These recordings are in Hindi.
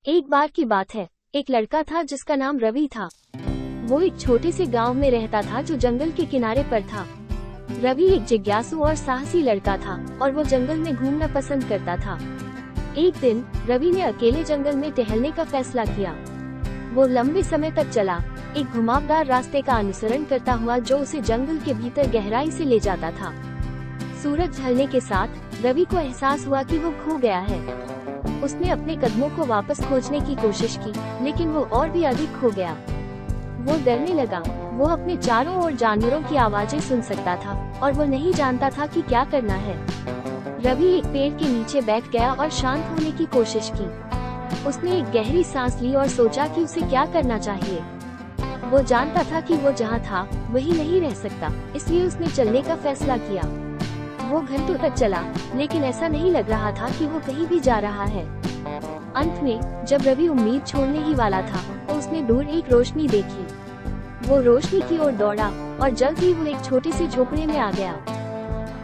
एक बार की बात है, एक लड़का था जिसका नाम रवि था। वो एक छोटे से गांव में रहता था जो जंगल के किनारे पर था। रवि एक जिज्ञासु और साहसी लड़का था और वो जंगल में घूमना पसंद करता था। एक दिन रवि ने अकेले जंगल में टहलने का फैसला किया। वो लंबे समय तक चला, एक घुमावदार रास्ते का अनुसरण करता हुआ जो उसे जंगल के भीतर गहराई से ले जाता था। सूरज ढलने के साथ रवि को एहसास हुआ कि वो खो गया है। उसने अपने कदमों को वापस खोजने की कोशिश की, लेकिन वो और भी अधिक खो गया। वो डरने लगा। वो अपने चारों ओर जानवरों की आवाजें सुन सकता था और वो नहीं जानता था कि क्या करना है। रवि एक पेड़ के नीचे बैठ गया और शांत होने की कोशिश की। उसने एक गहरी सांस ली और सोचा कि उसे क्या करना चाहिए। वो जानता था कि वो जहाँ था वही नहीं रह सकता, इसलिए उसने चलने का फैसला किया। वो घंटों तक चला, लेकिन ऐसा नहीं लग रहा था कि वो कहीं भी जा रहा है। अंत में जब रवि उम्मीद छोड़ने ही वाला था तो उसने दूर एक रोशनी देखी। वो रोशनी की ओर दौड़ा और जल्द ही वो एक छोटी सी झोपड़ी में आ गया।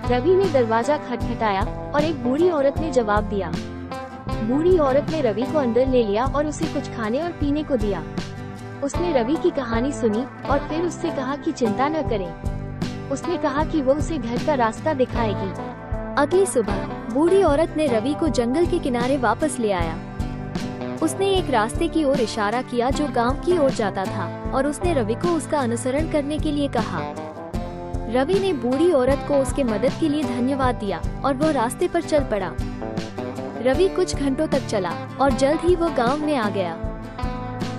रवि ने दरवाजा खटखटाया और एक बूढ़ी औरत ने जवाब दिया। बूढ़ी औरत ने रवि को अंदर ले लिया और उसे कुछ खाने और पीने को दिया। उसने रवि की कहानी सुनी और फिर उससे कहा कि चिंता न करे। उसने कहा कि वो उसे घर का रास्ता दिखाएगी। अगली सुबह बूढ़ी औरत ने रवि को जंगल के किनारे वापस ले आया। उसने एक रास्ते की ओर इशारा किया जो गांव की ओर जाता था और उसने रवि को उसका अनुसरण करने के लिए कहा। रवि ने बूढ़ी औरत को उसके मदद के लिए धन्यवाद दिया और वो रास्ते पर चल पड़ा। रवि कुछ घंटों तक चला और जल्द ही वो गांव में आ गया।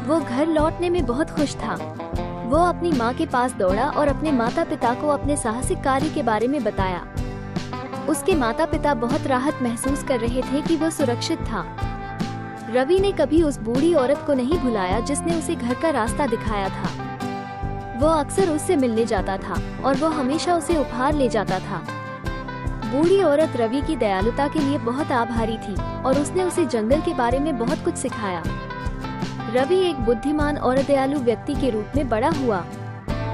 वो घर लौटने में बहुत खुश था। वो अपनी माँ के पास दौड़ा और अपने माता पिता को अपने साहसिक कार्य के बारे में बताया। उसके माता पिता बहुत राहत महसूस कर रहे थे कि वो सुरक्षित था। रवि ने कभी उस बूढ़ी औरत को नहीं भुलाया जिसने उसे घर का रास्ता दिखाया था। वो अक्सर उससे मिलने जाता था और वो हमेशा उसे उपहार ले जाता था। बूढ़ी औरत रवि की दयालुता के लिए बहुत आभारी थी और उसने उसे जंगल के बारे में बहुत कुछ सिखाया। रवि एक बुद्धिमान और दयालु व्यक्ति के रूप में बड़ा हुआ।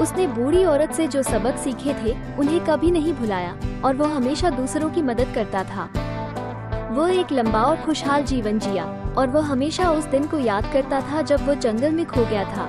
उसने बूढ़ी औरत से जो सबक सीखे थे उन्हें कभी नहीं भुलाया और वो हमेशा दूसरों की मदद करता था। वो एक लंबा और खुशहाल जीवन जिया और वो हमेशा उस दिन को याद करता था जब वो जंगल में खो गया था।